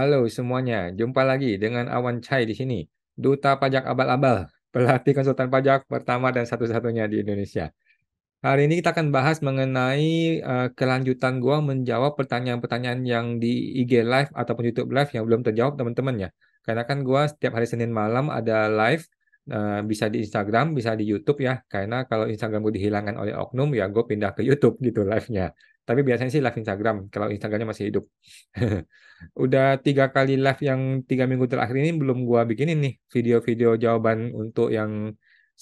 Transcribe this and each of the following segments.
Halo semuanya, jumpa lagi dengan Awan Chai di sini, Duta Pajak Abal-Abal, pelatih konsultan pajak pertama dan satu-satunya di Indonesia. Hari ini kita akan bahas mengenai kelanjutan gua menjawab pertanyaan-pertanyaan yang di IG Live ataupun YouTube Live yang belum terjawab teman-teman ya. Karena kan gua setiap hari Senin malam ada live, bisa di Instagram, bisa di YouTube ya. Karena kalau Instagram gue dihilangkan oleh oknum ya gue pindah ke YouTube gitu live-nya. Tapi biasanya sih live Instagram kalau Instagramnya masih hidup. Udah 3 kali live yang 3 minggu terakhir ini belum gua bikinin nih video-video jawaban untuk yang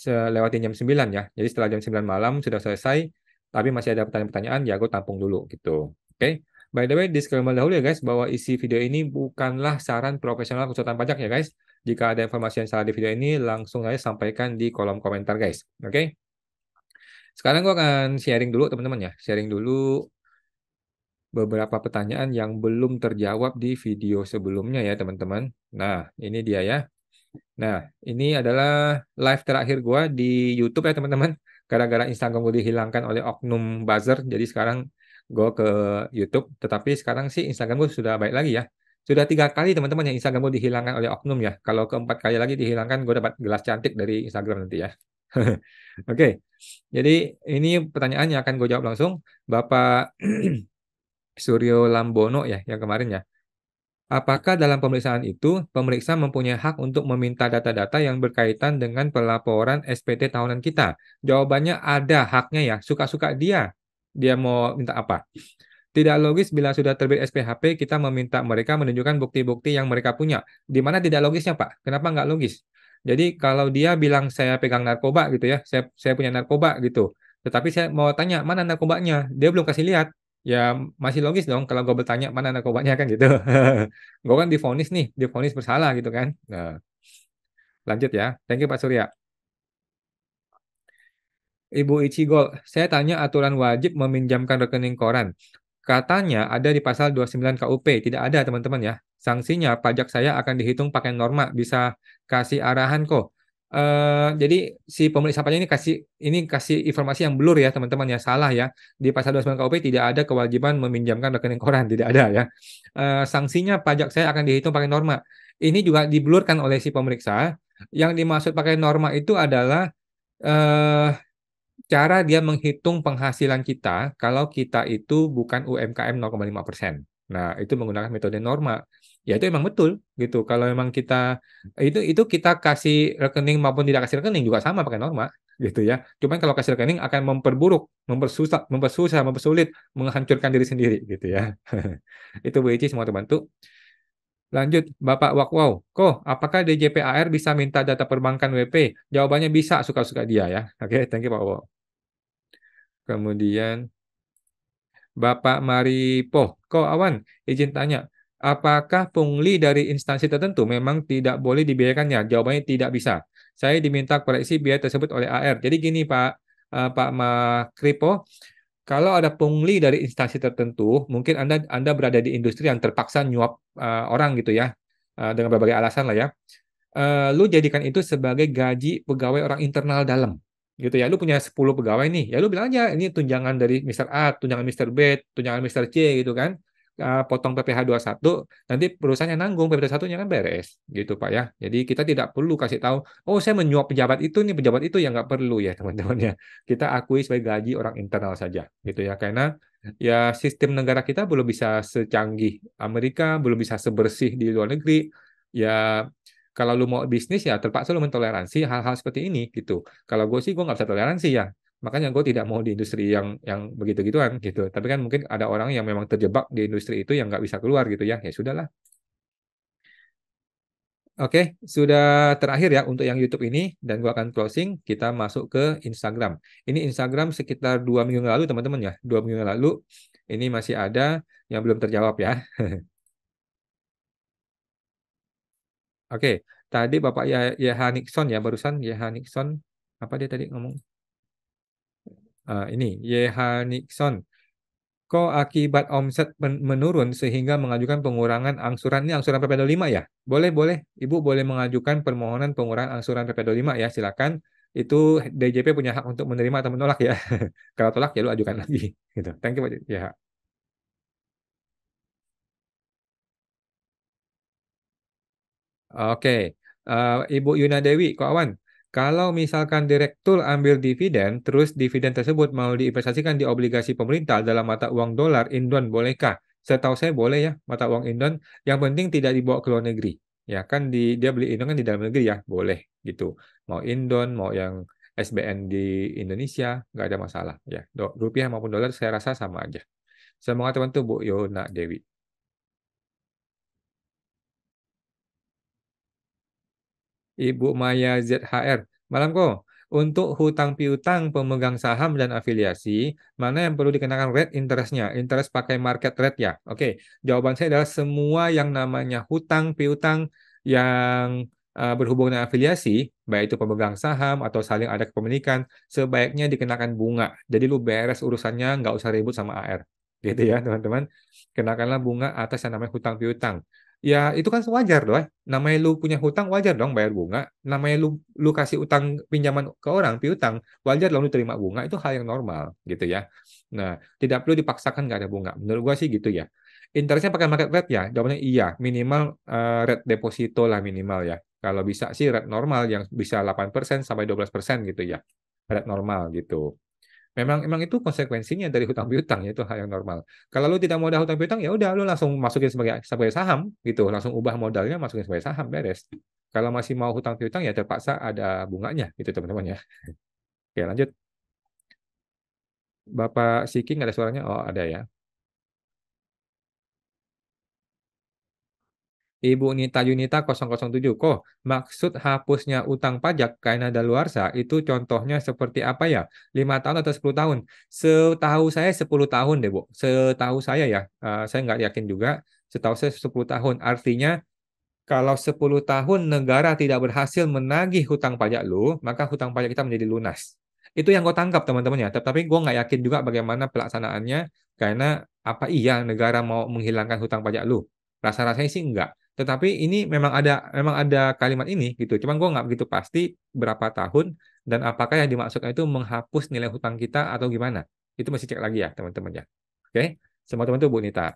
lewatin jam 9 ya. Jadi setelah jam 9 malam sudah selesai, tapi masih ada pertanyaan-pertanyaan, ya gue tampung dulu gitu. Oke. By the way, disclaimer dahulu ya guys, bahwa isi video ini bukanlah saran profesional konsultan pajak ya guys. Jika ada informasi yang salah di video ini, langsung aja sampaikan di kolom komentar guys. Oke. Sekarang gue akan sharing dulu teman-teman ya. Sharing dulu beberapa pertanyaan yang belum terjawab di video sebelumnya ya teman-teman. Nah, ini dia ya. Nah, ini adalah live terakhir gua di YouTube ya teman-teman. Gara-gara Instagram gue dihilangkan oleh oknum buzzer, jadi sekarang gue ke YouTube. Tetapi sekarang sih Instagram gue sudah baik lagi ya. Sudah 3 kali teman-teman yang Instagram gue dihilangkan oleh oknum ya. Kalau keempat kali lagi dihilangkan, gue dapat gelas cantik dari Instagram nanti ya. Oke, jadi ini pertanyaan yang akan gue jawab langsung. Bapak Suryo Lambono ya, yang kemarin ya. Apakah dalam pemeriksaan itu, pemeriksa mempunyai hak untuk meminta data-data yang berkaitan dengan pelaporan SPT tahunan kita? Jawabannya ada haknya ya, suka-suka dia. Dia mau minta apa? Tidak logis bila sudah terbit SPHP, kita meminta mereka menunjukkan bukti-bukti yang mereka punya. Di mana tidak logisnya, Pak? Kenapa nggak logis? Jadi kalau dia bilang saya pegang narkoba gitu ya, saya punya narkoba gitu. Tetapi saya mau tanya, mana narkobanya? Dia belum kasih lihat. Ya masih logis dong kalau gue bertanya mana narkobanya kan gitu. Gue kan divonis nih, divonis bersalah gitu kan. Nah, lanjut ya. Thank you Pak Surya. Ibu Ichigol, saya tanya aturan wajib meminjamkan rekening koran. Katanya ada di pasal 29 KUP, tidak ada teman-teman ya. Sanksinya pajak saya akan dihitung pakai norma, bisa kasih arahan kok. Jadi si pemeriksa pajak ini kasih informasi yang blur ya teman-teman ya, salah ya. Di pasal 29 KUP tidak ada kewajiban meminjamkan rekening koran, tidak ada ya. Sanksinya pajak saya akan dihitung pakai norma. Ini juga diblurkan oleh si pemeriksa. Yang dimaksud pakai norma itu adalah eh, cara dia menghitung penghasilan kita kalau kita itu bukan UMKM 0,5%. Nah, itu menggunakan metode norma. Ya itu emang betul gitu. Kalau memang kita itu kita kasih rekening maupun tidak kasih rekening juga sama pakai norma gitu ya. Cuman kalau kasih rekening akan memperburuk, mempersulit, menghancurkan diri sendiri gitu ya. Itu Bu Ici semua terbantu. Lanjut, Bapak Wakwow. Kok, apakah DJPAR bisa minta data perbankan WP? Jawabannya bisa, suka-suka dia ya. Oke, thank you Pak Wow. Kemudian Bapak Maripo, kok Awan, izin tanya, apakah pungli dari instansi tertentu memang tidak boleh dibiarkannya? Jawabannya tidak bisa. Saya diminta koreksi biaya tersebut oleh AR. Jadi gini Pak Makripo, kalau ada pungli dari instansi tertentu, mungkin Anda berada di industri yang terpaksa nyuap orang gitu ya, dengan berbagai alasan lah ya. Lu jadikan itu sebagai gaji pegawai orang internal dalam gitu ya. Lu punya 10 pegawai nih, ya lu bilang aja ini tunjangan dari Mister A, tunjangan Mister B, tunjangan Mister C gitu kan. Potong PPh satu, nanti perusahaannya nanggung PPh satunya kan beres gitu Pak ya. Jadi kita tidak perlu kasih tahu, oh saya menyuap pejabat itu nih, pejabat itu ya nggak perlu ya teman-teman ya. Kita akui sebagai gaji orang internal saja gitu ya. Karena ya sistem negara kita belum bisa secanggih Amerika, belum bisa sebersih di luar negeri. Ya kalau lu mau bisnis ya terpaksa lu mentoleransi hal-hal seperti ini gitu. Kalau gue sih gue nggak bisa toleransi ya. Makanya gue tidak mau di industri yang begitu-gituan gitu. Tapi kan mungkin ada orang yang memang terjebak di industri itu yang nggak bisa keluar gitu ya. Ya sudahlah. Oke, sudah terakhir ya untuk yang YouTube ini dan gue akan closing. Kita masuk ke Instagram. Ini Instagram sekitar 2 minggu yang lalu teman-teman ya. 2 minggu yang lalu ini masih ada yang belum terjawab ya. Oke, tadi Bapak Yeha Nixon ya barusan Yeha Nixon apa dia tadi ngomong? Ini YH Nixon. Kok akibat omset menurun sehingga mengajukan pengurangan angsuran ini angsuran PP25 ya? Boleh, boleh. Ibu boleh mengajukan permohonan pengurangan angsuran PP25 ya, silakan. Itu DJP punya hak untuk menerima atau menolak ya. Kalau tolak ya lu ajukan lagi gitu. Thank you Pak YH. Oke, Ibu Yuna Dewi, Kok Awan, kalau misalkan direktur ambil dividen, terus dividen tersebut mau diinvestasikan di obligasi pemerintah dalam mata uang dolar Indon, bolehkah? Setahu saya boleh ya, mata uang Indon. Yang penting tidak dibawa ke luar negeri. Ya kan dia beli Indon kan di dalam negeri ya, boleh gitu. Mau Indon, mau yang SBN di Indonesia, nggak ada masalah ya. Rupiah maupun dolar saya rasa sama aja. Semoga teman tuh Bu Yuna Dewi. Ibu Maya ZHR. Malam kok. Untuk hutang piutang pemegang saham dan afiliasi, mana yang perlu dikenakan rate interestnya? Interest pakai market rate ya? Oke, jawaban saya adalah semua yang namanya hutang piutang yang berhubungan dengan afiliasi, baik itu pemegang saham atau saling ada kepemilikan, sebaiknya dikenakan bunga. Jadi lu beres urusannya, nggak usah ribut sama AR. Gitu ya, teman-teman. Kenakanlah bunga atas yang namanya hutang piutang. Ya, itu kan wajar dong. Namanya lu punya hutang, wajar dong bayar bunga. Namanya lu kasih utang pinjaman ke orang, piutang, wajar dong lu terima bunga. Itu hal yang normal, gitu ya. Nah, tidak perlu dipaksakan nggak ada bunga. Menurut gua sih gitu ya. Interestnya pakai market rate ya? Jawabannya iya. Minimal rate deposito lah minimal ya. Kalau bisa sih rate normal yang bisa 8% sampai 12% gitu ya. Rate normal gitu. Memang itu konsekuensinya dari hutang piutang ya, itu hal yang normal. Kalau lu tidak mau ada hutang piutang ya udah lu langsung masukin sebagai sebagai saham gitu, langsung ubah modalnya masukin sebagai saham beres. Kalau masih mau hutang piutang ya terpaksa ada bunganya gitu teman-teman ya. Oke, lanjut. Bapak Siking ada suaranya? Oh, ada ya. Ibu Nita Yunita 007. Kok maksud hapusnya utang pajak karena daluarsa itu contohnya seperti apa ya? 5 tahun atau 10 tahun? Setahu saya 10 tahun deh, Bu. Setahu saya ya, saya nggak yakin juga. Setahu saya 10 tahun. Artinya kalau 10 tahun negara tidak berhasil menagih hutang pajak lu, maka hutang pajak kita menjadi lunas. Itu yang gue tangkap teman-teman ya. Tetapi gue nggak yakin juga bagaimana pelaksanaannya karena apa iya negara mau menghilangkan hutang pajak lu? Rasa-rasanya sih enggak. Tetapi ini memang ada kalimat ini gitu. Cuman gue nggak begitu pasti berapa tahun dan apakah yang dimaksudkan itu menghapus nilai hutang kita atau gimana. Itu masih cek lagi ya teman-teman ya. Oke, semua teman tuh Bu Nita.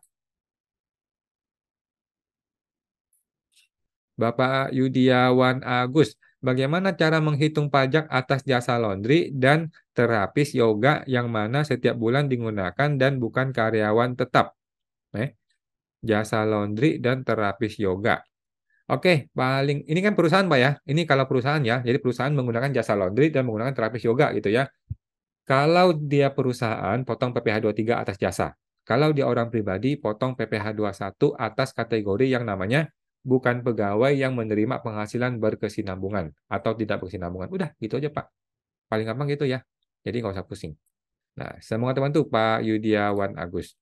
Bapak Yudiawan Agus, bagaimana cara menghitung pajak atas jasa laundry dan terapis yoga yang mana setiap bulan digunakan dan bukan karyawan tetap? Eh, Jasa laundry dan terapis yoga. Oke, paling ini kan perusahaan Pak ya. Ini kalau perusahaan ya. Jadi perusahaan menggunakan jasa laundry dan menggunakan terapis yoga gitu ya. Kalau dia perusahaan, potong PPh tiga atas jasa. Kalau dia orang pribadi, potong PPh satu atas kategori yang namanya bukan pegawai yang menerima penghasilan berkesinambungan atau tidak berkesinambungan. Udah, gitu aja, Pak. Paling gampang gitu ya. Jadi nggak usah pusing. Nah, semoga teman tuh Pak Yudiawan Agus.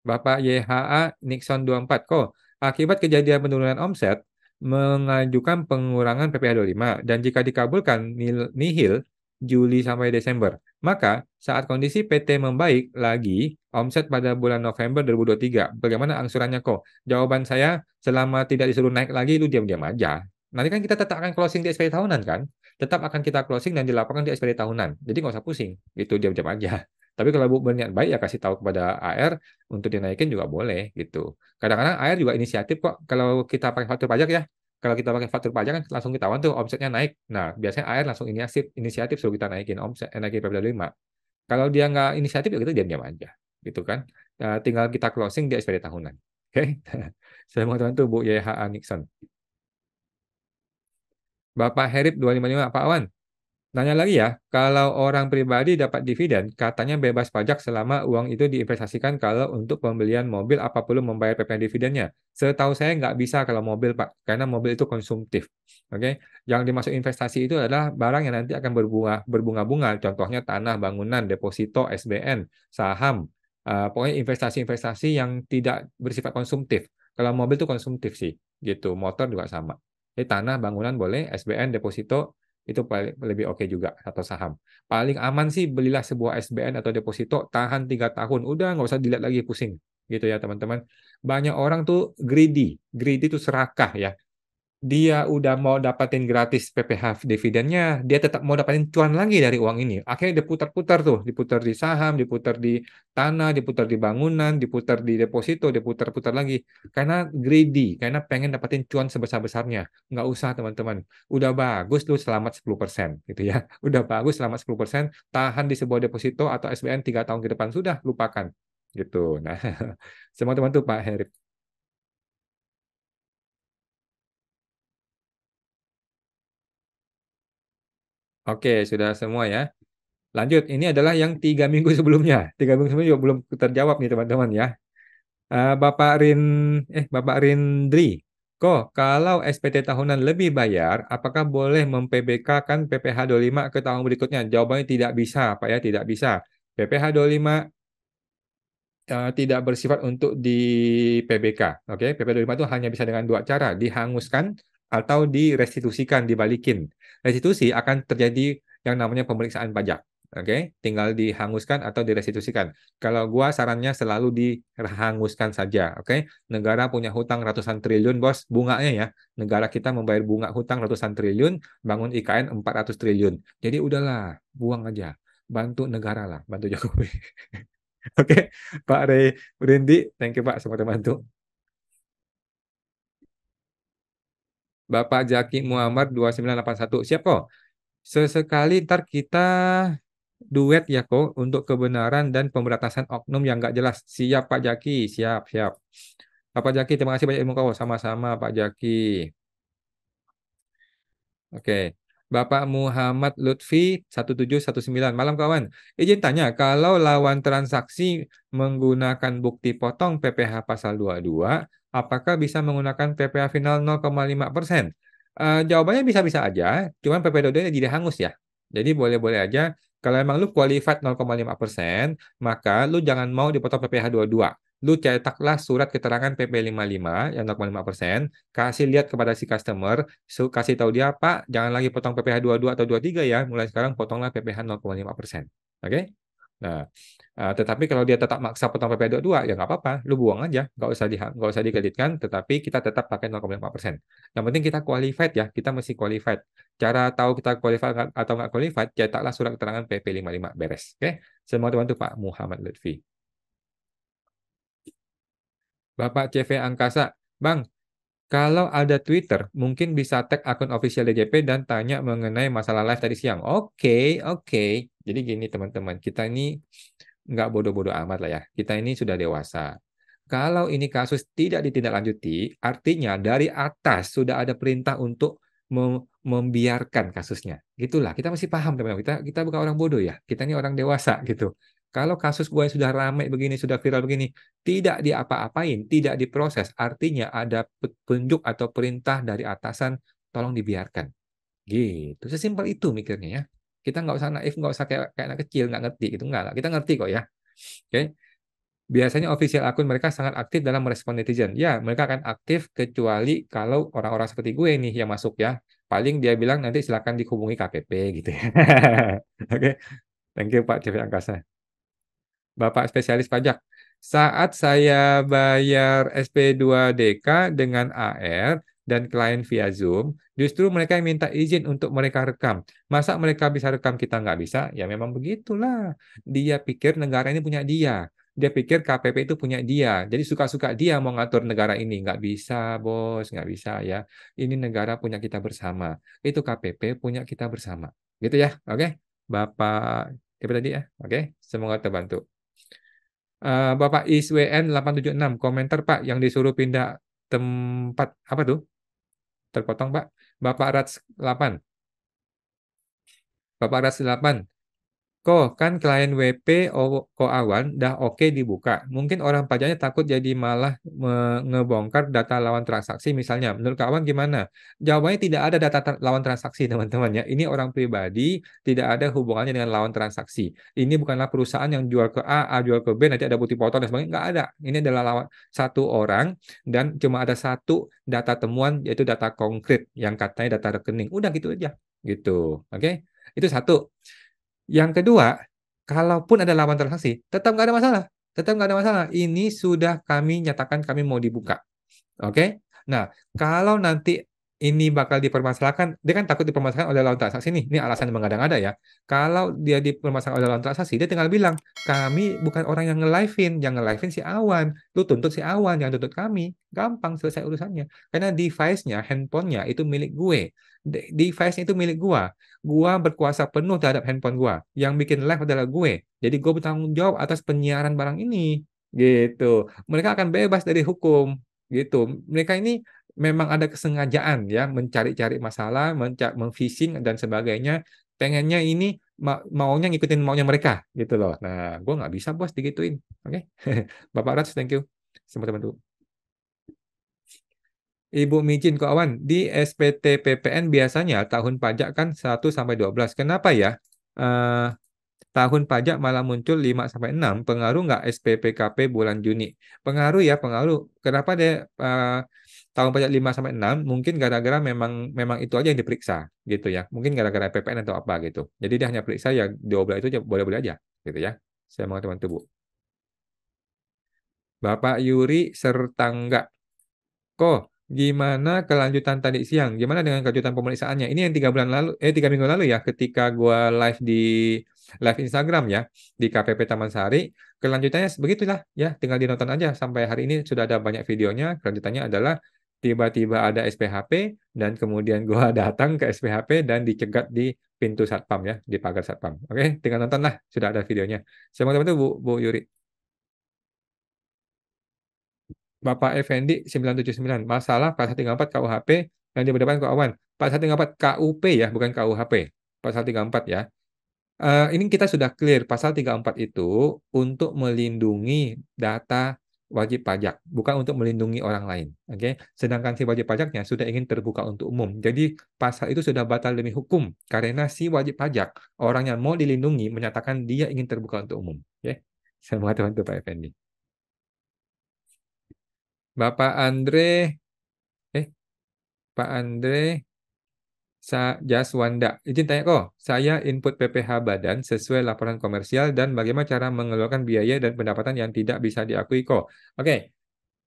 Bapak YHA Nixon 24. Kok akibat kejadian penurunan omset mengajukan pengurangan PPh lima dan jika dikabulkan nihil Juli sampai Desember. Maka saat kondisi PT membaik lagi omset pada bulan November 2023. Bagaimana angsurannya kok? Jawaban saya selama tidak disuruh naik lagi lu diam-diam aja. Nanti kan kita tetap akan closing di SPT tahunan kan? Tetap akan kita closing dan dilaporkan di SPT tahunan. Jadi nggak usah pusing. Itu diam-diam aja. Tapi kalau Bu berniat baik ya kasih tahu kepada AR untuk dinaikin juga boleh gitu. Kadang-kadang AR juga inisiatif kok kalau kita pakai faktur pajak ya. Kalau kita pakai faktur pajak kan langsung ketahuan tuh omsetnya naik. Nah, biasanya AR langsung inisiatif inisiatif suruh kita naikin omset, naikin PPh 5. Kalau dia nggak inisiatif ya kita diam-diam aja gitu kan. Tinggal kita closing di SPD tahunan. Oke. Saya mau tuh Bu YHA Nixon. Bapak Herip 255 Pak Awan. Nanya lagi ya, kalau orang pribadi dapat dividen, katanya bebas pajak selama uang itu diinvestasikan kalau untuk pembelian mobil apa perlu membayar PPh dividennya? Setahu saya nggak bisa kalau mobil, Pak, karena mobil itu konsumtif. Oke, yang dimaksud investasi itu adalah barang yang nanti akan berbunga-bunga, contohnya tanah, bangunan, deposito, SBN, saham, pokoknya investasi-investasi yang tidak bersifat konsumtif. Kalau mobil itu konsumtif sih, gitu. Motor juga sama. Jadi tanah, bangunan boleh, SBN, deposito, itu paling lebih oke juga atau saham. Paling aman sih belilah sebuah SBN atau deposito tahan 3 tahun. Udah nggak usah dilihat lagi pusing. Gitu ya teman-teman. Banyak orang tuh greedy. Greedy itu serakah ya. dia udah mau dapatin gratis PPh dividennya, dia tetap mau dapatin cuan lagi dari uang ini. Akhirnya diputar-putar tuh, diputar di saham, diputar di tanah, diputar di bangunan, diputar di deposito, diputar-putar lagi. Karena greedy, karena pengen dapatin cuan sebesar-besarnya. Nggak usah teman-teman. Udah bagus lu selamat 10% gitu ya. Udah bagus selamat 10%, tahan di sebuah deposito atau SBN 3 tahun ke depan. Sudah, lupakan. Gitu. Nah, semua teman tuh Pak Heri. Oke, sudah semua ya. Lanjut, ini adalah yang 3 minggu sebelumnya. 3 minggu sebelumnya juga belum terjawab nih teman-teman ya. Bapak Rindri, kok kalau SPT tahunan lebih bayar, apakah boleh mem-PBK-kan PPh 25 ke tahun berikutnya? Jawabannya tidak bisa, Pak ya, tidak bisa. PPh 25 tidak bersifat untuk di PBK. Oke, PP25 itu hanya bisa dengan dua cara, dihanguskan atau direstitusikan, dibalikin. Restitusi akan terjadi yang namanya pemeriksaan pajak. Oke, tinggal dihanguskan atau direstitusikan. Kalau gua sarannya selalu dihanguskan saja. Oke, negara punya hutang ratusan triliun, bos. Bunganya ya, negara kita membayar bunga hutang ratusan triliun, bangun IKN 400 triliun. Jadi udahlah, buang aja. Bantu negara lah, bantu Jokowi. Oke, Pak Randy, thank you Pak, semua bantu. Bapak Jaki Muhammad 2981, siap kok. Sesekali ntar kita duet ya kok untuk kebenaran dan pemberantasan oknum yang nggak jelas. Siap Pak Jaki, siap, siap. Bapak Jaki, terima kasih banyak ilmu kau. Sama-sama Pak Jaki. Oke. Bapak Muhammad Lutfi 1719. Malam kawan. Izin tanya, kalau lawan transaksi menggunakan bukti potong PPh pasal 22, apakah bisa menggunakan PPh final 0,5%? Jawabannya bisa-bisa aja, cuman PPh 22 jadi hangus ya. Jadi boleh-boleh aja. Kalau emang lu qualified 0,5%, maka lu jangan mau dipotong PPh 22. Lu cetaklah surat keterangan PP 55 yang 0,5%, kasih lihat kepada si customer, kasih tahu dia, Pak, jangan lagi potong PPh 22 atau 23 ya. Mulai sekarang potonglah PPh 0,5%. Oke? Nah, tetapi kalau dia tetap maksa potong PPh 22, ya nggak apa-apa. Lu buang aja. Nggak usah dikreditkan, tetapi kita tetap pakai 0,5%. Yang penting kita qualified ya. Kita mesti qualified. Cara tahu kita qualified atau nggak qualified, cetaklah surat keterangan PP 55 beres. Oke? Semua teman-teman Pak Muhammad Lutfi. Bapak CV Angkasa, Bang, kalau ada Twitter, mungkin bisa tag akun official DJP dan tanya mengenai masalah live tadi siang. Oke, oke. Jadi gini teman-teman, kita ini nggak bodoh-bodoh amat lah ya. Kita ini sudah dewasa. Kalau ini kasus tidak ditindaklanjuti, artinya dari atas sudah ada perintah untuk membiarkan kasusnya. Gitulah, kita masih paham teman-teman. Kita bukan orang bodoh ya. Kita ini orang dewasa gitu. Kalau kasus gue sudah ramai begini, sudah viral begini, tidak diapa-apain, tidak diproses, artinya ada petunjuk atau perintah dari atasan, tolong dibiarkan. Gitu. Sesimpel itu mikirnya ya. Kita nggak usah naif, nggak usah kayak anak kecil, nggak ngerti gitu. Nggak, kita ngerti kok ya. Oke. Biasanya official akun mereka sangat aktif dalam merespon netizen. Ya, mereka akan aktif kecuali kalau orang-orang seperti gue nih yang masuk ya. Paling dia bilang nanti silakan dihubungi KPP gitu ya. Oke, thank you Pak CV Angkasa. Bapak spesialis pajak. Saat saya bayar SP2DK dengan AR dan klien via Zoom, justru mereka yang minta izin untuk mereka rekam. Masa mereka bisa rekam, kita nggak bisa? Ya memang begitulah. Dia pikir negara ini punya dia. Dia pikir KPP itu punya dia. Jadi suka-suka dia mau ngatur negara ini. Nggak bisa, bos. Nggak bisa ya. Ini negara punya kita bersama. Itu KPP punya kita bersama. Gitu ya. Oke? Bapak, apa tadi ya? Oke? Semoga terbantu. Bapak ISWN 876 komentar Pak yang disuruh pindah tempat apa tuh? Terpotong Pak. Bapak Rats 8. Bapak Rats 8. Kok kan klien WP Koawan dah oke dibuka. Mungkin orang pajaknya takut jadi malah ngebongkar data lawan transaksi misalnya. Menurut kawan gimana? Jawabannya tidak ada data lawan transaksi teman-teman ya. Ini orang pribadi, tidak ada hubungannya dengan lawan transaksi. Ini bukanlah perusahaan yang jual ke A jual ke B, nanti ada bukti potong dan sebagainya. Nggak ada. Ini adalah lawan satu orang dan cuma ada satu data temuan yaitu data konkret yang katanya data rekening. Udah gitu aja. Gitu. Oke? Itu satu. Yang kedua, kalaupun ada lawan transaksi, tetap nggak ada masalah. Tetap nggak ada masalah. Ini sudah kami nyatakan kami mau dibuka. Oke? Nah, kalau nanti ini bakal dipermasalahkan, dia kan takut dipermasalahkan oleh lawan transaksi nih. Ini alasan yang mengada-ngada ya. Kalau dia dipermasalahkan oleh lawan transaksi, dia tinggal bilang, kami bukan orang yang nge-live-in, yang nge-live-in si Awan. Lu tuntut si Awan, yang tuntut kami. Gampang selesai urusannya. Karena device-nya, handphonenya itu milik gue. Device-nya itu milik gua. Gua berkuasa penuh terhadap handphone gua. Yang bikin live adalah gue. Jadi gue bertanggung jawab atas penyiaran barang ini. Gitu. Mereka akan bebas dari hukum. Gitu. Mereka ini memang ada kesengajaan ya mencari-cari masalah, memfishing dan sebagainya. Pengennya ini maunya ngikutin maunya mereka gitu loh. Nah, gue nggak bisa bos digituin. Oke, Bapak Raj, thank you. Semua teman-teman. Ibu Micin Kawan, di SPT PPN biasanya tahun pajak kan 1 sampai 12. Kenapa ya? Eh, tahun pajak malah muncul 5 sampai 6. Pengaruh nggak SPPKP bulan Juni? Pengaruh ya, pengaruh. Kenapa deh tahun pajak 5 sampai 6? Mungkin gara-gara memang itu aja yang diperiksa gitu ya. Mungkin gara-gara PPN atau apa gitu. Jadi dia hanya periksa ya 12 itu boleh-boleh aja gitu ya. Saya mau teman-teman tubuh. Bapak Yuri serta enggak. Kok gimana kelanjutan tadi siang? Gimana dengan kelanjutan pemeriksaannya? Ini yang 3 bulan lalu, 3 minggu lalu ya, ketika gua live di live Instagram ya di KPP Taman Sari. Kelanjutannya begitulah ya, tinggal dinonton aja sampai hari ini sudah ada banyak videonya. Kelanjutannya adalah tiba-tiba ada SPHP dan kemudian gua datang ke SPHP dan dicegat di pintu satpam ya, di pagar satpam. Oke, tinggal nonton lah, sudah ada videonya. Saya mau teman-teman Bu Yuri. Bapak Effendi 979. Masalah pasal 34 KUHP yang diberdepan ke awan. Pasal 34 KUP ya, bukan KUHP. Pasal 34 ya. Ini kita sudah clear. Pasal 34 itu untuk melindungi data wajib pajak, bukan untuk melindungi orang lain. Oke. Sedangkan si wajib pajaknya sudah ingin terbuka untuk umum. Jadi pasal itu sudah batal demi hukum karena si wajib pajak, orang yang mau dilindungi menyatakan dia ingin terbuka untuk umum. Oke. Saya mengatakan itu Pak Effendi. Bapak Andre, eh Pak Andre Jaswanda, izin tanya kok, saya input PPh Badan sesuai laporan komersial dan bagaimana cara mengeluarkan biaya dan pendapatan yang tidak bisa diakui kok. Oke,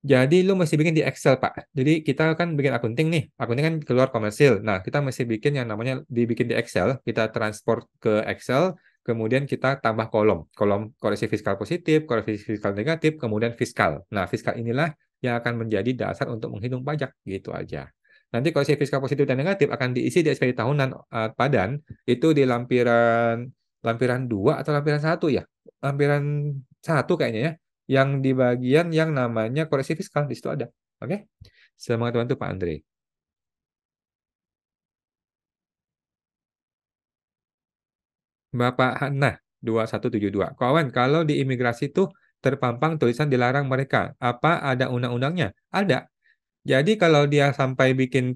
jadi lu mesti bikin di Excel, Pak. Jadi kita kan bikin akunting nih. Akunting kan keluar komersil. Nah, kita mesti bikin yang namanya dibikin di Excel. Kita transport ke Excel, kemudian kita tambah kolom. Kolom koreksi fiskal positif, koreksi fiskal negatif, kemudian fiskal. Nah, fiskal inilah yang akan menjadi dasar untuk menghitung pajak. Gitu aja. Nanti koreksi fiskal positif dan negatif akan diisi di SPT tahunan Padan. Itu di lampiran lampiran 2 atau lampiran 1 ya? Lampiran 1 kayaknya ya yang di bagian yang namanya koreksi fiskal di situ ada. Oke? Semangat teman tuh Pak Andre. Bapak Hana 2172. Kawan, kalau di imigrasi tuh terpampang tulisan dilarang mereka. Apa ada undang-undangnya? Ada. Jadi kalau dia sampai bikin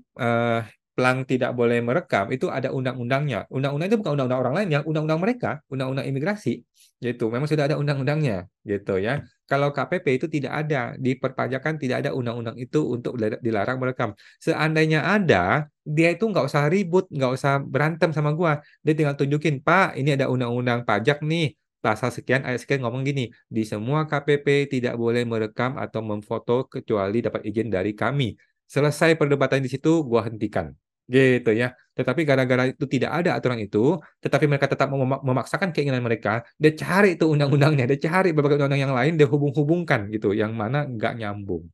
pelang tidak boleh merekam, itu ada undang-undangnya. Undang-undang itu bukan undang-undang orang lain, yang undang-undang mereka, undang-undang imigrasi. Gitu. Memang sudah ada undang-undangnya, gitu ya. Kalau KPP itu tidak ada, di perpajakan tidak ada undang-undang itu untuk dilarang merekam. Seandainya ada, dia itu nggak usah ribut, nggak usah berantem sama gua. Dia tinggal tunjukin, Pak, ini ada undang-undang pajak nih. Pasal sekian, ayat sekian ngomong gini, di semua KPP tidak boleh merekam atau memfoto kecuali dapat izin dari kami. Selesai perdebatan di situ, gua hentikan. Gitu ya. Tetapi gara-gara itu tidak ada aturan itu, tetapi mereka tetap memaksakan keinginan mereka, dia cari itu undang-undangnya, dia cari berbagai undang-undang yang lain, dia hubung-hubungkan gitu, yang mana nggak nyambung.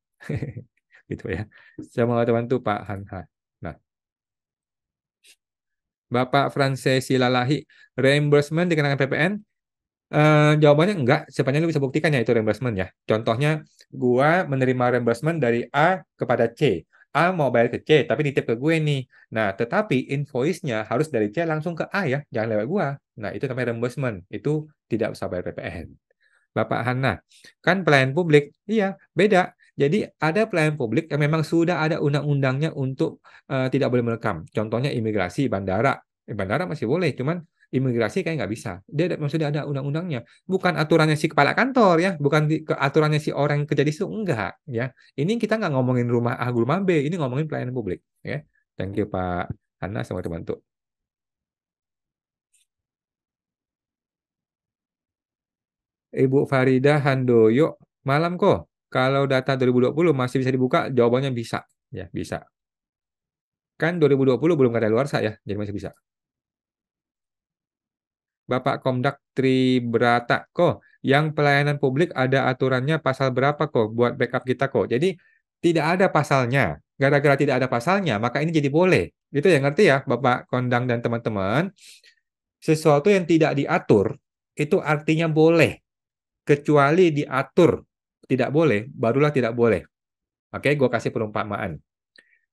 Gitu ya. Saya mau bantu Pak Hanha. Nah, Bapak Francesi Lalahi, reimbursement dikenakan PPN? Jawabannya enggak, sepanjang lu bisa buktikan ya itu reimbursement ya. Contohnya, gua menerima reimbursement dari A kepada C. A mau bayar ke C, tapi nitip ke gue nih. Nah, tetapi invoice-nya harus dari C langsung ke A ya, jangan lewat gua. Nah, itu namanya reimbursement. Itu tidak usah bayar PPN. Bapak Hana, kan pelayan publik, iya, beda. Jadi ada pelayan publik yang memang sudah ada undang-undangnya untuk tidak boleh merekam. Contohnya imigrasi, bandara. Bandara masih boleh, cuman imigrasi kayak nggak bisa. Dia sudah ada undang-undangnya. Bukan aturannya si kepala kantor ya, bukan aturannya si orang yang kerja di situ, enggak ya. Ini kita nggak ngomongin rumah A, rumah B, ini ngomongin pelayanan publik. Ya. Thank you Pak Hana sama teman tuh. Ibu Farida Handoyo, malam kok. Kalau data 2020 masih bisa dibuka, jawabannya bisa. Ya, bisa. Kan 2020 belum kadaluarsa ya, jadi masih bisa. Bapak Komdak Tribrata kok yang pelayanan publik ada aturannya pasal berapa kok buat backup kita kok. Jadi tidak ada pasalnya. Gara-gara tidak ada pasalnya, maka ini jadi boleh. Gitu ya, ngerti ya Bapak Kondang dan teman-teman. Sesuatu yang tidak diatur itu artinya boleh. Kecuali diatur tidak boleh, barulah tidak boleh. Oke, gue kasih perumpamaan.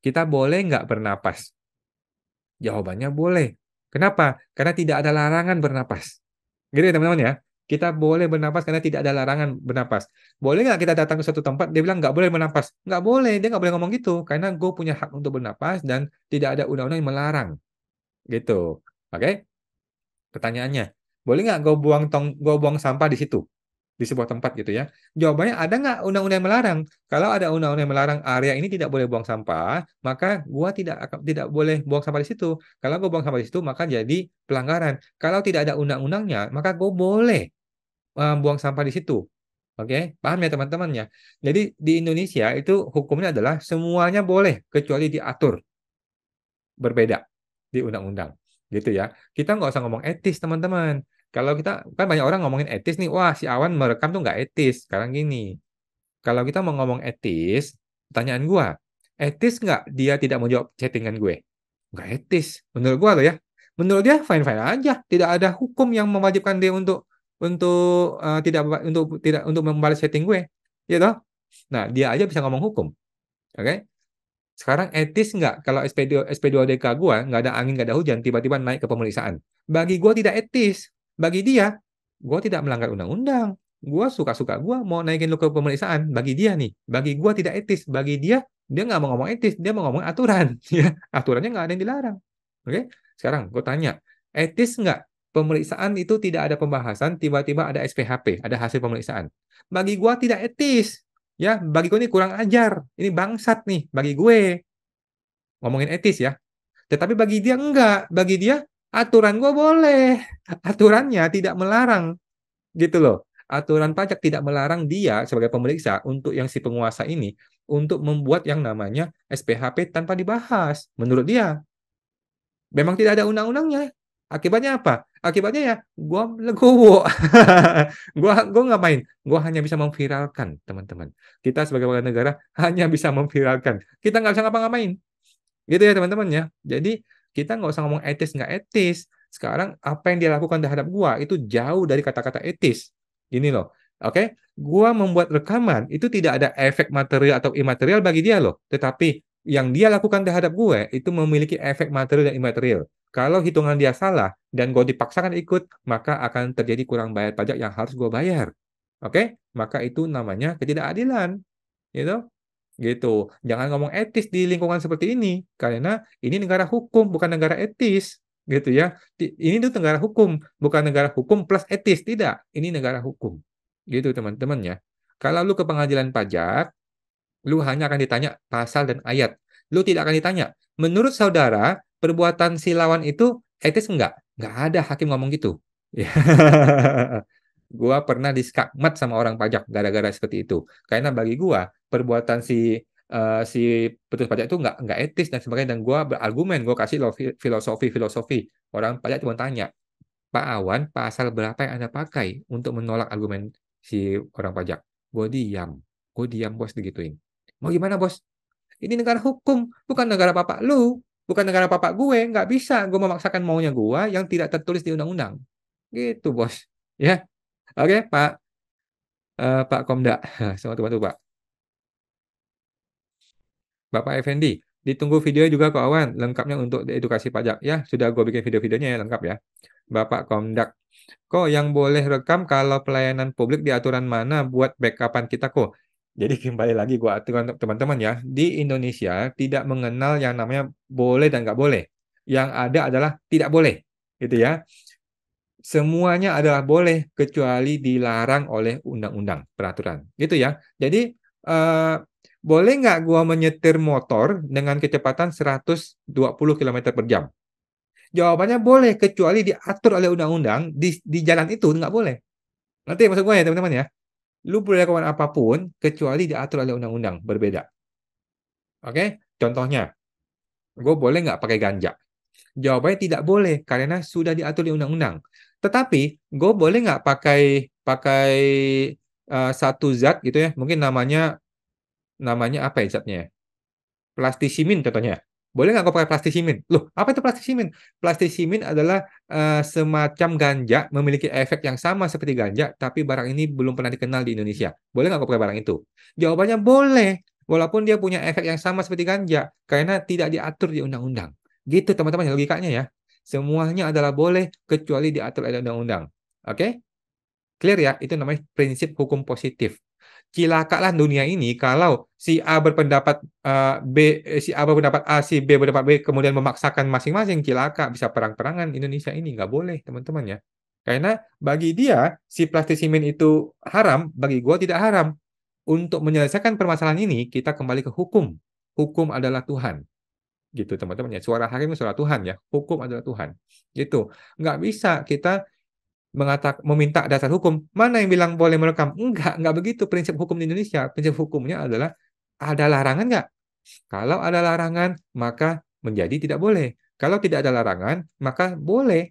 Kita boleh nggak bernapas? Jawabannya boleh. Kenapa? Karena tidak ada larangan bernapas. Gitu ya teman-teman ya. Kita boleh bernapas karena tidak ada larangan bernapas. Boleh nggak kita datang ke suatu tempat, dia bilang nggak boleh bernapas. Nggak boleh, dia nggak boleh ngomong gitu. Karena gue punya hak untuk bernapas dan tidak ada undang-undang yang melarang. Gitu. Oke? Pertanyaannya, boleh nggak gue buang sampah di situ? Di sebuah tempat gitu ya. Jawabannya ada nggak undang-undang yang melarang? Kalau ada undang-undang yang melarang area ini tidak boleh buang sampah, maka gua tidak boleh buang sampah di situ. Kalau gua buang sampah di situ, maka jadi pelanggaran. Kalau tidak ada undang-undangnya, maka gua boleh buang sampah di situ. Oke, paham ya teman-temannya. Jadi di Indonesia itu hukumnya adalah semuanya boleh kecuali diatur berbeda di undang-undang gitu ya. Kita nggak usah ngomong etis teman-teman. Kalau kita kan banyak orang ngomongin etis nih, wah si Awan merekam tuh nggak etis. Sekarang gini, kalau kita mau ngomong etis, pertanyaan gua, etis nggak dia tidak mau jawab chattingan gue? Nggak etis. Menurut gua loh ya, menurut dia fine-fine aja. Tidak ada hukum yang mewajibkan dia untuk tidak untuk membalas chatting gue, ya toh? Nah dia aja bisa ngomong hukum, oke? Sekarang etis nggak kalau SP2DK gua nggak ada angin nggak ada hujan tiba-tiba naik ke pemeriksaan? Bagi gua tidak etis. Bagi dia, gua tidak melanggar undang-undang. Gua suka-suka gua mau naikin lu ke pemeriksaan. Bagi dia nih, bagi gua tidak etis. Bagi dia nggak mau ngomong etis, dia mau ngomong aturan. Ya, aturannya nggak ada yang dilarang. Oke? Sekarang gua tanya, etis nggak pemeriksaan itu tidak ada pembahasan, tiba-tiba ada SPHP, ada hasil pemeriksaan? Bagi gua tidak etis. Ya, bagi gue ini kurang ajar. Ini bangsat nih bagi gue. Ngomongin etis ya. Tetapi bagi dia enggak. Bagi dia aturan gue boleh. Aturannya tidak melarang. Gitu loh. Aturan pajak tidak melarang dia sebagai pemeriksa untuk yang si penguasa ini untuk membuat yang namanya SPHP tanpa dibahas. Menurut dia. Memang tidak ada undang-undangnya. Akibatnya apa? Akibatnya ya, gua legowo. Gua ngapain? Gua hanya bisa memviralkan, teman-teman. Kita sebagai warga negara hanya bisa memviralkan. Kita nggak bisa ngapa-ngapain. Gitu ya, teman-teman ya. Jadi, kita nggak usah ngomong etis, nggak etis. Sekarang, apa yang dia lakukan terhadap gua, itu jauh dari kata-kata etis. Gini loh. Oke, gua membuat rekaman, itu tidak ada efek material atau imaterial bagi dia loh. Tetapi, yang dia lakukan terhadap gue itu memiliki efek material dan imaterial. Kalau hitungan dia salah dan gue dipaksakan ikut, maka akan terjadi kurang bayar pajak yang harus gue bayar. Oke? Maka itu namanya ketidakadilan. Gitu. Gitu. Jangan ngomong etis di lingkungan seperti ini. Karena ini negara hukum, bukan negara etis. Gitu ya. Ini tuh negara hukum, bukan negara hukum plus etis. Tidak. Ini negara hukum. Gitu teman-teman ya. Kalau lu ke pengadilan pajak, lu hanya akan ditanya pasal dan ayat. Lu tidak akan ditanya, menurut saudara, perbuatan si lawan itu etis enggak? Enggak ada hakim ngomong gitu. Ya. Gua pernah diskakmat sama orang pajak gara-gara seperti itu. Karena bagi gua, perbuatan si petugas pajak itu enggak etis dan sebagainya. Dan gua berargumen, gua kasih lo filosofi. Orang pajak cuma tanya, Pak Awan, pasal berapa yang Anda pakai untuk menolak argumen si orang pajak? Gue diam. Gue diam, bos, digituin. Mau gimana, bos? Ini negara hukum, bukan negara bapak lu. Bukan negara bapak gue. Nggak bisa gue memaksakan maunya gue yang tidak tertulis di undang-undang. Gitu, bos. Ya, oke, Pak Komda. Selamat bantu, Pak. Bapak Effendi, ditunggu video juga kok Awan, lengkapnya untuk edukasi pajak. Ya, sudah gue bikin video-videonya ya, lengkap ya. Bapak Komdak. Kok yang boleh rekam kalau pelayanan publik di aturan mana buat backupan kita kok? Jadi kembali lagi gua aturan teman-teman ya, di Indonesia tidak mengenal yang namanya boleh dan nggak boleh. Yang ada adalah tidak boleh, gitu ya. Semuanya adalah boleh kecuali dilarang oleh undang-undang peraturan, gitu ya. Jadi boleh nggak gua menyetir motor dengan kecepatan 120 km per jam? Jawabannya boleh, kecuali diatur oleh undang-undang di jalan itu nggak boleh. Nanti maksud gue ya teman-teman ya. Lu boleh lakukan apapun kecuali diatur oleh undang-undang berbeda. Oke? Contohnya, Gue boleh nggak pakai ganja? Jawabannya tidak boleh karena sudah diatur di undang-undang. Tetapi gue boleh nggak pakai pakai satu zat gitu ya? Mungkin namanya namanya apa ya zatnya? Plastisimin contohnya. Boleh nggak gue pakai plastisimin? Loh, apa itu plastisimin? Plastisimin adalah semacam ganja, memiliki efek yang sama seperti ganja, tapi barang ini belum pernah dikenal di Indonesia. Boleh nggak gue pakai barang itu? Jawabannya boleh, walaupun dia punya efek yang sama seperti ganja, karena tidak diatur di undang-undang. Gitu teman-teman logikanya ya. Semuanya adalah boleh kecuali diatur oleh undang-undang. Oke? Clear ya? Itu namanya prinsip hukum positif. Cilakalah dunia ini kalau si A berpendapat B, si A berpendapat A, si B berpendapat B, kemudian memaksakan masing-masing, cilaka, bisa perang-perangan Indonesia ini. Nggak boleh, teman-teman ya. Karena bagi dia, si plastisimin itu haram, bagi gua tidak haram. Untuk menyelesaikan permasalahan ini, kita kembali ke hukum. Hukum adalah Tuhan. Gitu, teman-teman ya. Suara hakim itu suara Tuhan ya. Hukum adalah Tuhan. Gitu. Nggak bisa kita meminta dasar hukum. Mana yang bilang boleh merekam? Enggak begitu prinsip hukum di Indonesia. Prinsip hukumnya adalah ada larangan nggak? Kalau ada larangan, maka menjadi tidak boleh. Kalau tidak ada larangan, maka boleh.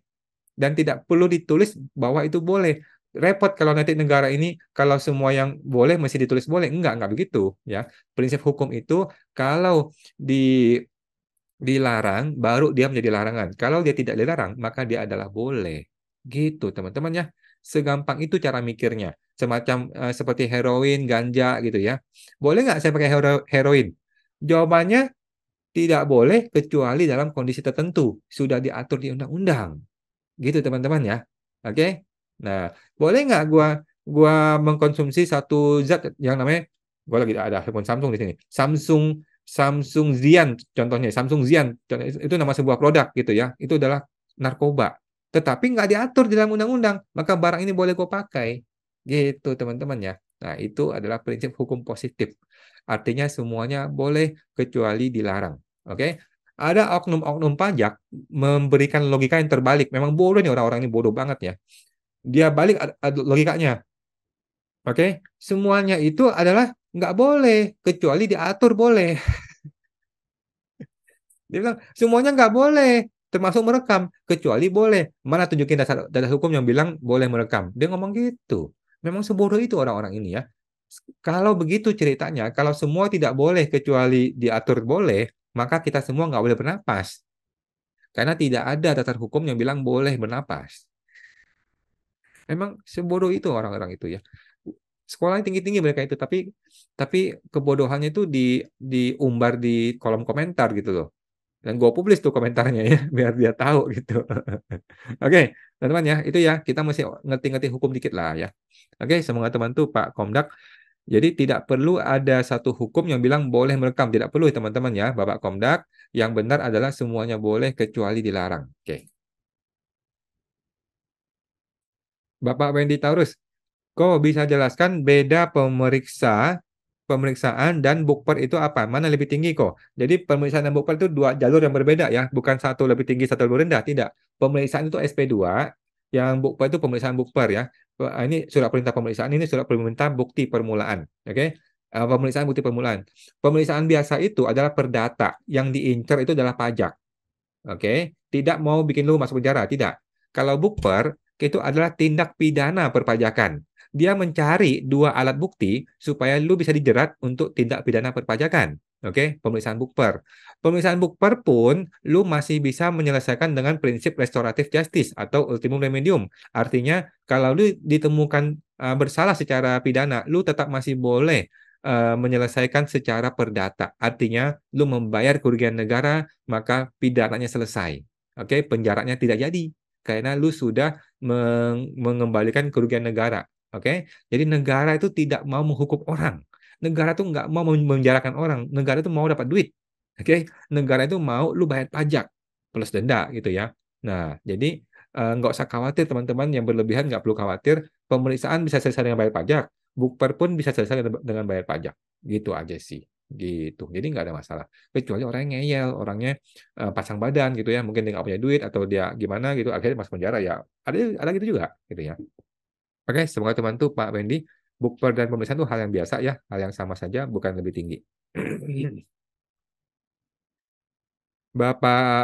Dan tidak perlu ditulis bahwa itu boleh. Repot kalau nanti negara ini, kalau semua yang boleh mesti ditulis boleh. Enggak begitu. Ya. Prinsip hukum itu, kalau di dilarang, baru dia menjadi larangan. Kalau dia tidak dilarang, maka dia adalah boleh. Gitu, teman-teman ya. Segampang itu cara mikirnya. Semacam seperti heroin, ganja gitu ya. Boleh nggak saya pakai heroin? Jawabannya tidak boleh kecuali dalam kondisi tertentu. Sudah diatur di undang-undang. Gitu, teman-teman ya. Oke? Nah, boleh nggak gua mengkonsumsi satu zat yang namanya, gua lagi ada handphone Samsung di sini. Samsung Zian contohnya, Samsung Zian itu nama sebuah produk gitu ya. Itu adalah narkoba. Tetapi nggak diatur di dalam undang-undang, maka barang ini boleh gue pakai. Gitu, teman-teman ya. Nah, itu adalah prinsip hukum positif. Artinya semuanya boleh kecuali dilarang. Oke? Ada oknum-oknum pajak memberikan logika yang terbalik. Memang bodoh nih orang-orang ini, bodoh banget ya. Dia balik logikanya. Oke? Semuanya itu adalah nggak boleh kecuali diatur boleh. Dia bilang semuanya nggak boleh, termasuk merekam, kecuali boleh. Mana tunjukin dasar dasar hukum yang bilang boleh merekam? Dia ngomong gitu. Memang sebodoh itu orang-orang ini ya. Kalau begitu ceritanya, kalau semua tidak boleh kecuali diatur boleh, maka kita semua nggak boleh bernapas. Karena tidak ada dasar hukum yang bilang boleh bernapas. Memang sebodoh itu orang-orang itu ya. Sekolahnya tinggi-tinggi mereka itu, tapi kebodohannya itu diumbar di kolom komentar gitu loh. Dan gue publis tuh komentarnya ya, biar dia tahu gitu. Oke, teman-teman ya, itu ya, kita masih ngerti-ngerti hukum dikit lah ya. Oke, semoga teman tuh Pak Komdak. Jadi tidak perlu ada satu hukum yang bilang boleh merekam, tidak perlu teman-teman ya, Bapak Komdak. Yang benar adalah semuanya boleh kecuali dilarang. Oke, Bapak Wendy Taurus, kok bisa jelaskan beda pemeriksaan dan bukper itu apa? Mana lebih tinggi kok? Jadi pemeriksaan dan bukper itu dua jalur yang berbeda ya, bukan satu lebih tinggi, satu lebih rendah, tidak. Pemeriksaan itu SP2, yang bukper itu pemeriksaan bukper ya. Ini surat perintah pemeriksaan, ini surat perintah bukti permulaan. Oke? Pemeriksaan bukti permulaan. Pemeriksaan biasa itu adalah perdata, yang diincar itu adalah pajak. Oke? Tidak mau bikin lu masuk penjara, tidak. Kalau bukper itu adalah tindak pidana perpajakan. Dia mencari dua alat bukti supaya lu bisa dijerat untuk tindak pidana perpajakan. Oke, pemeriksaan bukper. Pemeriksaan bukper pun lu masih bisa menyelesaikan dengan prinsip restoratif justice atau ultimum remedium. Artinya kalau lu ditemukan bersalah secara pidana, lu tetap masih boleh menyelesaikan secara perdata. Artinya lu membayar kerugian negara, maka pidananya selesai. Oke, penjaranya tidak jadi karena lu sudah mengembalikan kerugian negara. Oke, jadi negara itu tidak mau menghukum orang. Negara itu nggak mau memenjarakan orang. Negara itu mau dapat duit. Oke, negara itu mau lu bayar pajak plus denda gitu ya. Nah, jadi nggak usah khawatir teman-teman yang berlebihan, nggak perlu khawatir. Pemeriksaan bisa selesai dengan bayar pajak. Bukper pun bisa selesai dengan bayar pajak. Gitu aja sih. Gitu. Jadi nggak ada masalah. Kecuali orang yang ngeyel, orangnya pasang badan gitu ya. Mungkin dia nggak punya duit atau dia gimana gitu. Akhirnya masuk penjara ya. Ada gitu juga gitu ya. Oke, semoga teman tuh Pak Wendy, bukber dan pemeriksaan itu hal yang biasa ya. Hal yang sama saja, bukan lebih tinggi.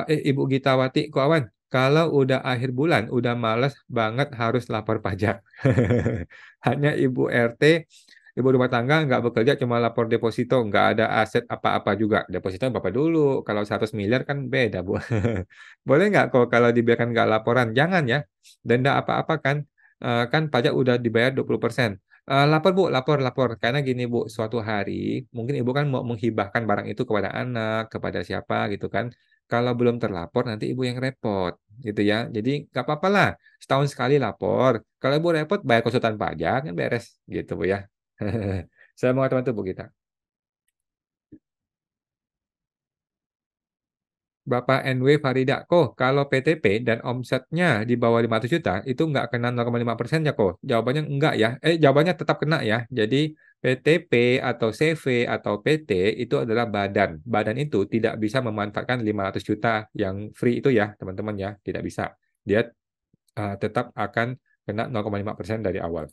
Ibu Gitawati Kuawan, kalau udah akhir bulan, udah males banget harus lapor pajak. Hanya Ibu RT, Ibu rumah tangga nggak bekerja, cuma lapor deposito, nggak ada aset apa-apa juga. Deposito Bapak dulu, kalau 100 miliar kan beda, Bu. Boleh nggak kok kalau dibiarkan nggak laporan? Jangan ya, denda apa-apa kan. Kan pajak udah dibayar 20%. Lapor Bu, lapor. Karena gini Bu, suatu hari mungkin Ibu kan mau menghibahkan barang itu kepada anak, kepada siapa gitu kan. Kalau belum terlapor nanti Ibu yang repot gitu ya. Jadi nggak apa-apa lah, setahun sekali lapor. Kalau Ibu repot bayar konsultan pajak kan beres gitu Bu ya. Saya mau teman-teman Bu kita. Bapak NW Farida, kok kalau PTP dan omsetnya di bawah 500 juta itu nggak kena 0,5% ya kok? Jawabannya enggak ya. Jawabannya tetap kena ya. Jadi PTP atau CV atau PT itu adalah badan. Badan itu tidak bisa memanfaatkan 500 juta yang free itu ya, teman-teman ya. Tidak bisa. Dia tetap akan kena 0,5% dari awal.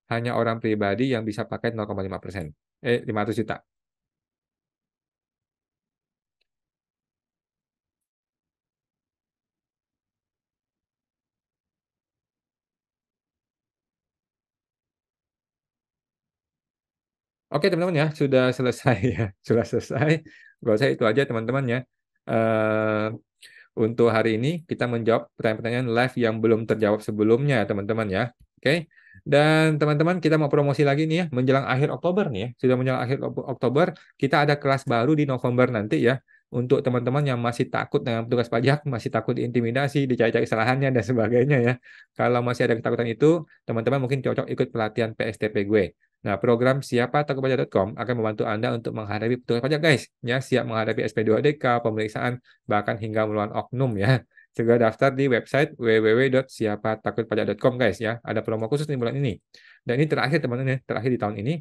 Hanya orang pribadi yang bisa pakai 0,5%. 500 juta. Oke teman-teman ya, sudah selesai ya, sudah selesai. Gak usah itu aja teman-teman ya. Eh, untuk hari ini kita menjawab pertanyaan-pertanyaan live yang belum terjawab sebelumnya teman-teman ya. Oke. Dan teman-teman kita mau promosi lagi nih ya, menjelang akhir Oktober nih ya. Sudah menjelang akhir Oktober, kita ada kelas baru di November nanti ya. Untuk teman-teman yang masih takut dengan petugas pajak, masih takut diintimidasi, dicari-cari kesalahannya dan sebagainya ya. Kalau masih ada ketakutan itu, teman-teman mungkin cocok ikut pelatihan PSTP gue. Nah, program siapatakutpajak.com akan membantu Anda untuk menghadapi petugas pajak, guys. Ya, siap menghadapi SP2DK, pemeriksaan, bahkan hingga melawan oknum ya. Segera daftar di website www.siapatakutpajak.com, guys ya. Ada promo khusus di bulan ini. Dan ini terakhir teman-teman ya, terakhir di tahun ini.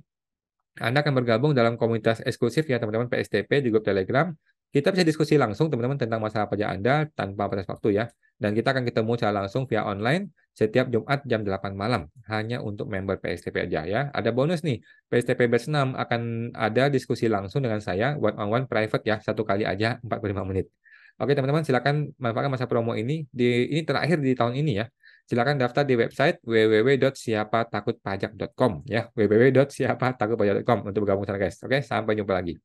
Anda akan bergabung dalam komunitas eksklusif ya teman-teman PSTP di grup Telegram. Kita bisa diskusi langsung teman-teman tentang masalah pajak Anda tanpa batas waktu ya. Dan kita akan ketemu secara langsung via online setiap Jumat jam 8 malam. Hanya untuk member PSTP aja ya. Ada bonus nih, PSTP Batch 6 akan ada diskusi langsung dengan saya one on one private ya. Satu kali aja 45 menit. Oke teman-teman silakan manfaatkan masa promo ini. Ini terakhir di tahun ini ya. Silakan daftar di website www.siapatakutpajak.com ya, www.siapatakutpajak.com untuk bergabung sana guys. Oke, sampai jumpa lagi.